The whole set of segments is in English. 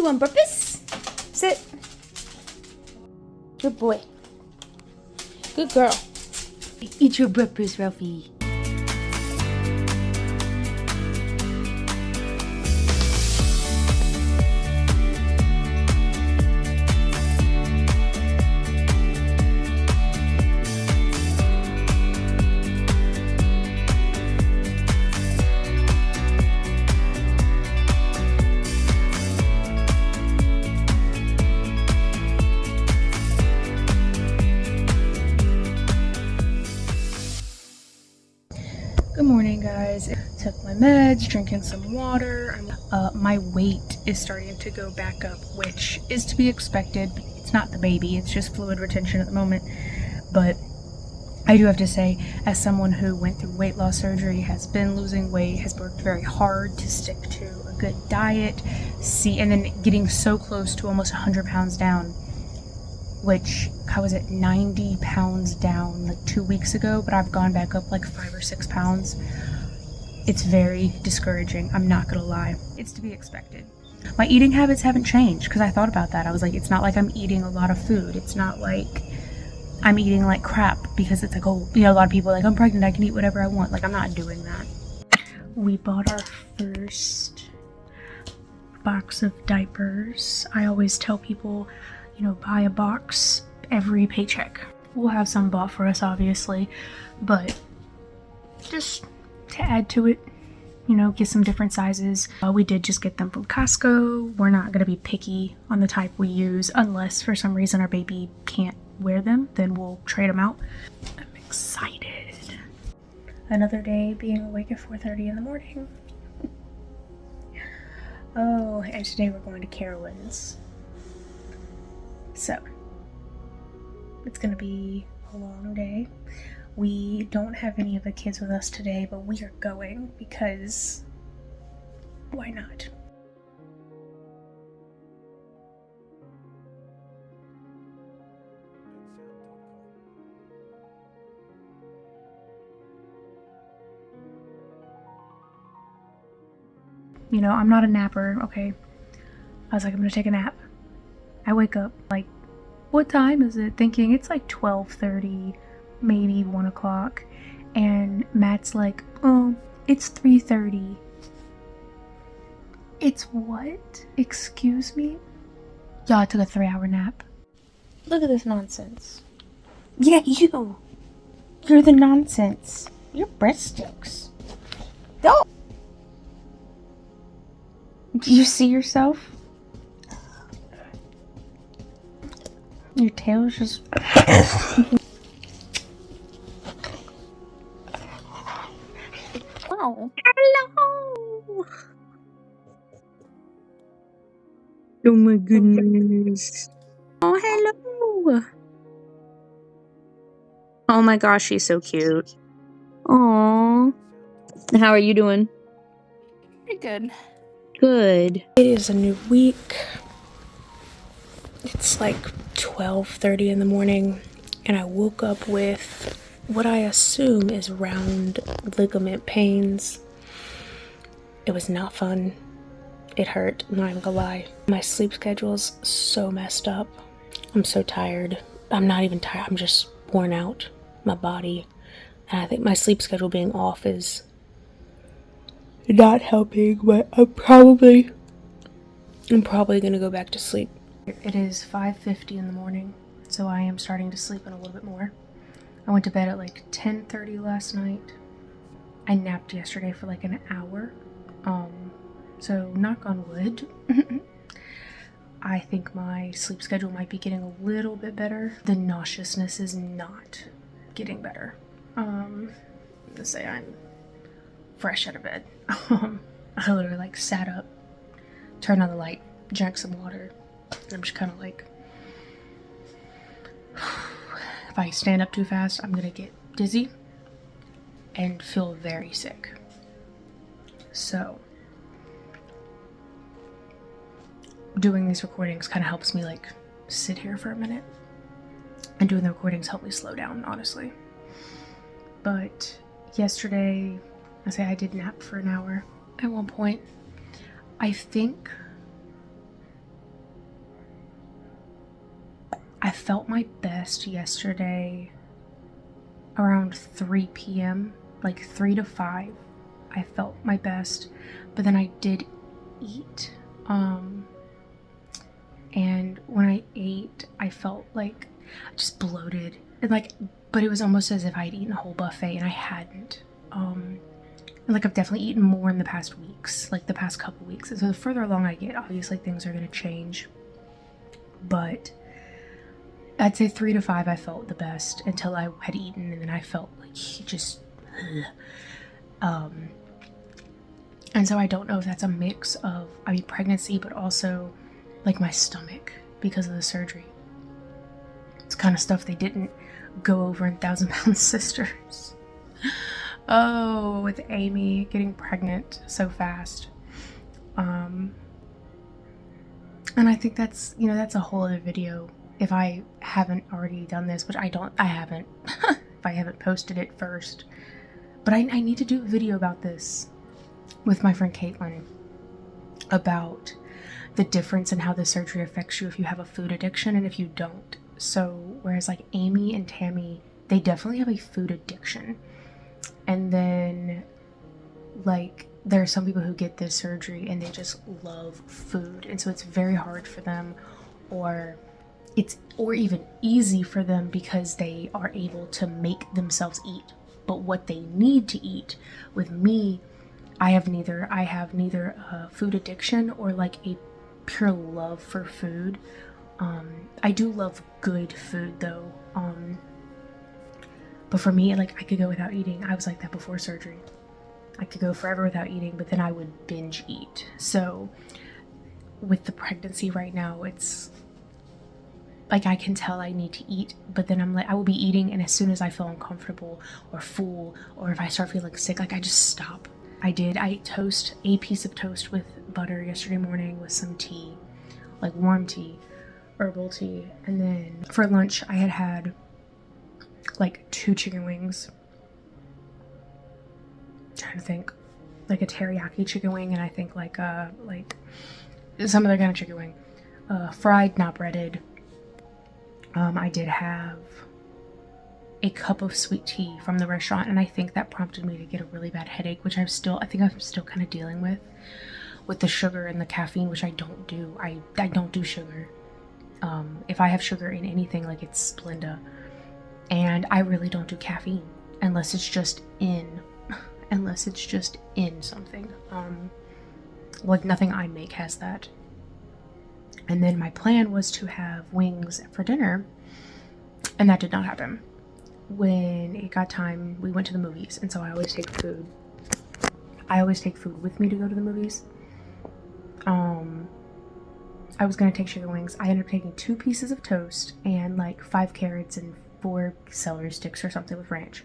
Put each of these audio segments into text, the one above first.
on, breakfast. Sit. Good boy. Good girl. Eat your breakfast, Ralphie. Good morning, guys. Took my meds, drinking some water. My weight is starting to go back up, which is to be expected. It's not the baby, it's just fluid retention at the moment. But I do have to say, as someone who went through weight loss surgery, has been losing weight, has worked very hard to stick to a good diet, and then getting so close to almost 100 pounds down, which I was at 90 pounds down like 2 weeks ago, but I've gone back up like 5 or 6 pounds. It's very discouraging, I'm not gonna lie. It's to be expected. My eating habits haven't changed, because I thought about that. I was like, it's not like I'm eating a lot of food. It's not like I'm eating like crap, because it's like, oh, you know, a lot of people are like, I'm pregnant, I can eat whatever I want. Like, I'm not doing that. We bought our first box of diapers. I always tell people, you know, buy a box every paycheck. We'll have some bought for us, obviously, but just to add to it, you know, get some different sizes. We did just get them from Costco. We're not going to be picky on the type we use, unless for some reason our baby can't wear them, then we'll trade them out. I'm excited. Another day being awake at 4:30 in the morning. Oh, and today we're going to Carowinds. So, it's gonna be a long day. We don't have any of the kids with us today, but we are going because why not? You know, I'm not a napper, okay? I was like, I'm gonna take a nap. I wake up like, what time is it? Thinking it's like 12:30, maybe 1 o'clock. And Matt's like, oh, it's 3:30. It's what? Excuse me? Y'all, I took a 3-hour nap. Look at this nonsense. Yeah, you. You're the nonsense. Your breast stinks. Don't. Do you see yourself? Your tail's just... Oh, hello! Oh my goodness. Oh, hello! Oh my gosh, she's so cute. Aww. How are you doing? Pretty good. Good. It is a new week. It's like 12:30 in the morning, and I woke up with what I assume is round ligament pains. It was not fun. It hurt, I'm not even gonna lie. My sleep schedule's so messed up. I'm so tired. I'm not even tired, I'm just worn out. My body. And I think my sleep schedule being off is not helping, but I'm probably gonna go back to sleep. It is 5:50 in the morning, so I am starting to sleep in a little bit more. I went to bed at like 10:30 last night. I napped yesterday for like an hour. So knock on wood. I think my sleep schedule might be getting a little bit better. The nauseousness is not getting better. To say I'm fresh out of bed. I literally like sat up, turned on the light, drank some water, and I'm just kind of like, if I stand up too fast, I'm gonna get dizzy and feel very sick. So doing these recordings kind of helps me like sit here for a minute, and doing the recordings help me slow down, honestly. But yesterday, I did nap for an hour at one point. I think I felt my best yesterday around 3 p.m., like 3 to 5. I felt my best, but then I did eat. And when I ate, I felt like just bloated. And but it was almost as if I'd eaten a whole buffet and I hadn't. And I've definitely eaten more in the past weeks, like the past couple weeks. So the further along I get, obviously things are going to change. But I'd say 3 to 5 I felt the best until I had eaten, and then I felt like just and so I don't know if that's a mix of pregnancy, but also like my stomach because of the surgery. It's kind of stuff they didn't go over in 1,000-Pound Sisters. Oh, with Amy getting pregnant so fast. And I think that's a whole other video. If I haven't already done this, which I haven't, if I haven't posted it first. But I need to do a video about this with my friend Caitlin, about the difference in how the surgery affects you if you have a food addiction and if you don't. So, whereas like Amy and Tammy, they definitely have a food addiction. And then, like, there are some people who get this surgery and they just love food. And so it's very hard for them, or even easy for them because they are able to make themselves eat. But what they need to eat, with me, I have neither a food addiction or like a pure love for food. I do love good food though. But for me, like, I could go without eating. I was like that before surgery. I could go forever without eating, but then I would binge eat. So with the pregnancy right now, it's like I can tell I need to eat, but then I'm like, I will be eating, and as soon as I feel uncomfortable or full, or if I start feeling sick, like I just stop. I ate a piece of toast with butter yesterday morning with some tea, like warm tea, herbal tea. And then for lunch, I had like 2 chicken wings. I'm trying to think, like a teriyaki chicken wing, and I think like some other kind of chicken wing, fried, not breaded. I did have a cup of sweet tea from the restaurant, and I think that prompted me to get a really bad headache, which I think I'm still kind of dealing with the sugar and the caffeine, which I don't do. I don't do sugar. If I have sugar in anything, like, it's Splenda, and I really don't do caffeine unless it's just in something. Like, nothing I make has that. And then my plan was to have wings for dinner, and that did not happen. When it got time, we went to the movies, and so I always take food. I always take food with me to go to the movies. I was gonna take chicken wings. I ended up taking 2 pieces of toast and like 5 carrots and 4 celery sticks or something with ranch.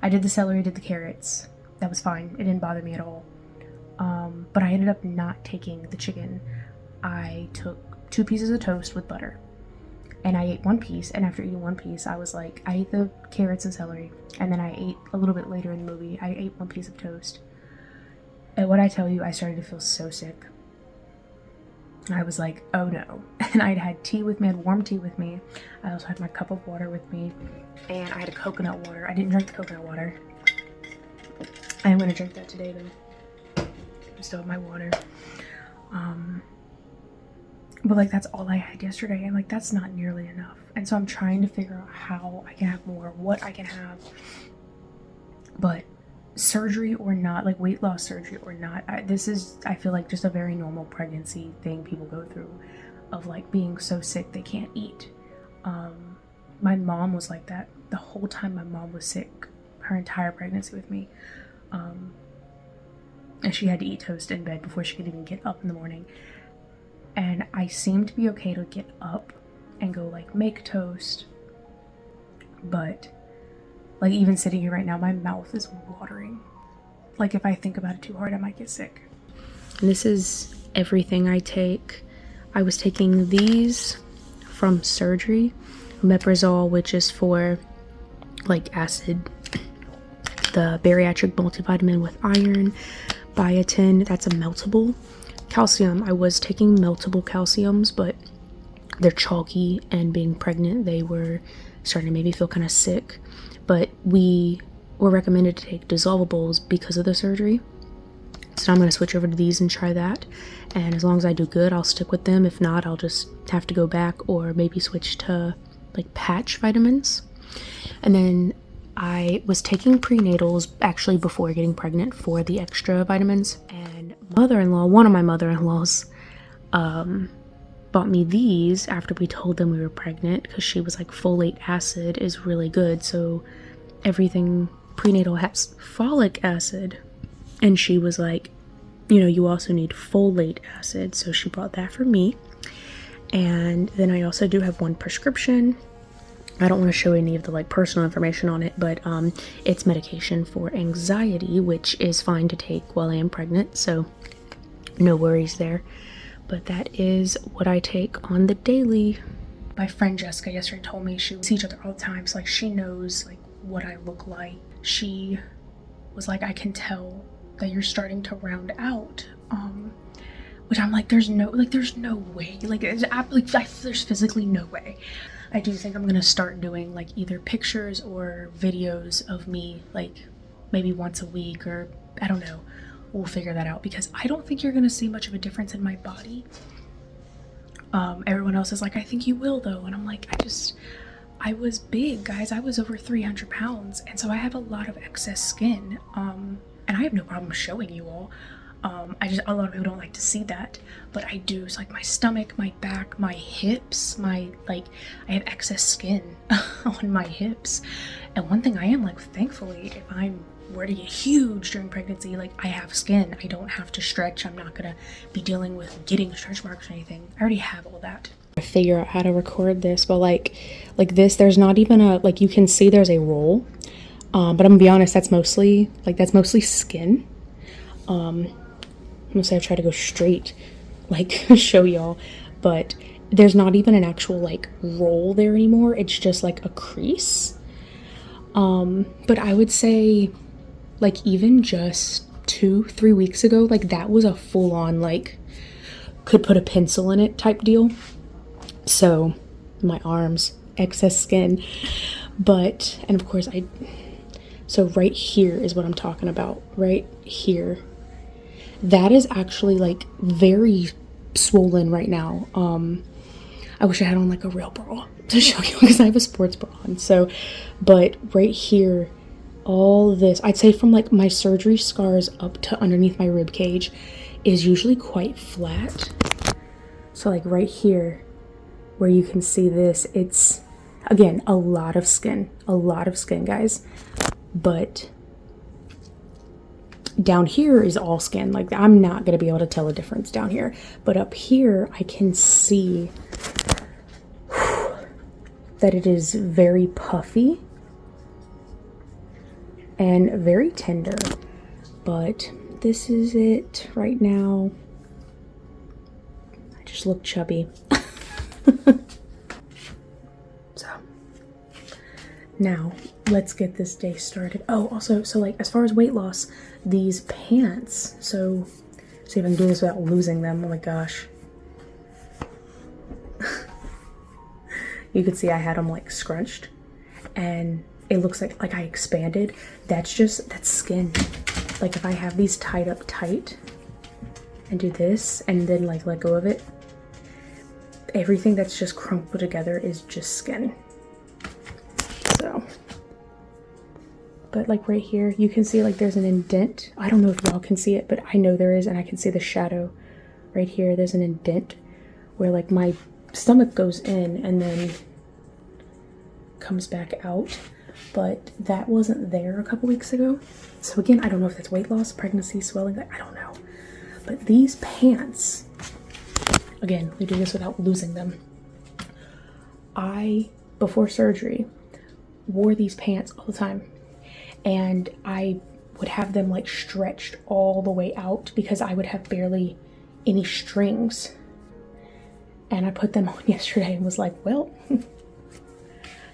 I did the celery, did the carrots. That was fine. It didn't bother me at all. But I ended up not taking the chicken. I took 2 pieces of toast with butter, and I ate 1 piece, and after eating 1 piece, I was like, I ate the carrots and celery, and then I ate a little bit later in the movie, I ate 1 piece of toast. And when I tell you, I started to feel so sick. I was like, oh no. And I'd had tea with me, I had warm tea with me. I also had my cup of water with me, and I had a coconut water. I didn't drink the coconut water. I am going to drink that today though. I still have my water. But like, that's all I had yesterday, and like, that's not nearly enough. And so I'm trying to figure out how I can have more, what I can have. But surgery or not, like weight loss surgery or not, this is, I feel like, just a very normal pregnancy thing people go through, of like being so sick they can't eat. My mom was like that the whole time. My mom was sick her entire pregnancy with me, and she had to eat toast in bed before she could even get up in the morning. And I seem to be okay to get up and go like make toast, but like, even sitting here right now, my mouth is watering. Like, if I think about it too hard, I might get sick. And this is everything I take. I was taking these from surgery. Omeprazole, which is for like acid. The bariatric multivitamin with iron. Biotin, that's a meltable. Calcium, I was taking meltable calciums, but they're chalky, and being pregnant, they were starting to maybe feel kind of sick. But we were recommended to take dissolvables because of the surgery. So I'm going to switch over to these and try that. And as long as I do good, I'll stick with them. If not, I'll just have to go back or maybe switch to like patch vitamins. And then I was taking prenatals actually before getting pregnant for the extra vitamins. And mother-in-law, one of my mother-in-laws, bought me these after we told them we were pregnant, because she was like, folate acid is really good. So everything prenatal has folic acid. And she was like, you know, you also need folate acid. So she bought that for me. And then I also do have one prescription. I don't want to show any of the like personal information on it, but it's medication for anxiety, which is fine to take while I am pregnant. So no worries there. But that is what I take on the daily. My friend Jessica yesterday told me we see each other all the time. So like she knows like what I look like. She was like, I can tell that you're starting to round out. Which I'm like, there's no way. Like there's physically no way. I do think I'm gonna start doing like either pictures or videos of me, like maybe once a week, or I don't know. We'll figure that out, because I don't think you're gonna see much of a difference in my body. Everyone else is like, I think you will though. And I'm like, I was big, guys. I was over 300 pounds. And so I have a lot of excess skin. And I have no problem showing you all. A lot of people don't like to see that, but I do. It's like my stomach, my back, my hips, I have excess skin on my hips. And one thing I am like, thankfully, if I'm were to get huge during pregnancy, like I have skin. I don't have to stretch. I'm not gonna be dealing with getting stretch marks or anything. I already have all that. I figure out how to record this, but like this, there's not even a, like, you can see there's a roll. But I'm gonna be honest, that's mostly skin. I'm gonna say I try to go straight, like show y'all, but there's not even an actual like roll there anymore. It's just like a crease. But I would say like even just 2-3 weeks ago, like that was a full-on like could put a pencil in it type deal. So my arms, excess skin. But, and of course so right here is what I'm talking about, right here. That is actually like very swollen right now. I wish I had on like a real bra to show you, because I have a sports bra on. So, but right here, all this, I'd say from like my surgery scars up to underneath my rib cage is usually quite flat. So like right here where you can see this, it's again a lot of skin, guys. But down here is all skin. Like I'm not gonna be able to tell a difference down here, but up here I can see that it is very puffy and very tender. But this is it right now. I just look chubby. So now let's get this day started. Oh, also, so like as far as weight loss, these pants, so see if I can do this without losing them. Oh my gosh. You could see I had them like scrunched, and it looks like I expanded. That's skin. Like if I have these tied up tight and do this and then like let go of it, everything that's just crumpled together is just skin. So, but like right here, you can see like there's an indent. I don't know if y'all can see it, but I know there is, and I can see the shadow right here. There's an indent where like my stomach goes in and then comes back out, but that wasn't there a couple weeks ago. So again, I don't know if that's weight loss, pregnancy, swelling, I don't know. But these pants, again, we do this without losing them. I, before surgery, wore these pants all the time, and I would have them like stretched all the way out because I would have barely any strings. And I put them on yesterday and was like, well,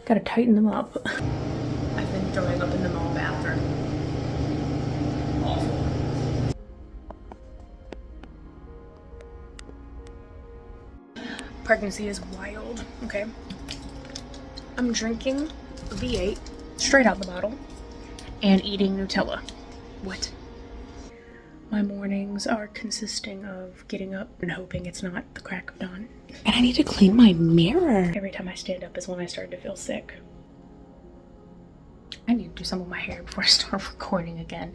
gotta tighten them up. I've been throwing up in the mall bathroom. Awful. Pregnancy is wild, okay? I'm drinking V8 straight out the bottle and eating Nutella. What? My mornings are consisting of getting up and hoping it's not the crack of dawn. And I need to clean my mirror. Every time I stand up is when I start to feel sick. I need to do some of my hair before I start recording again.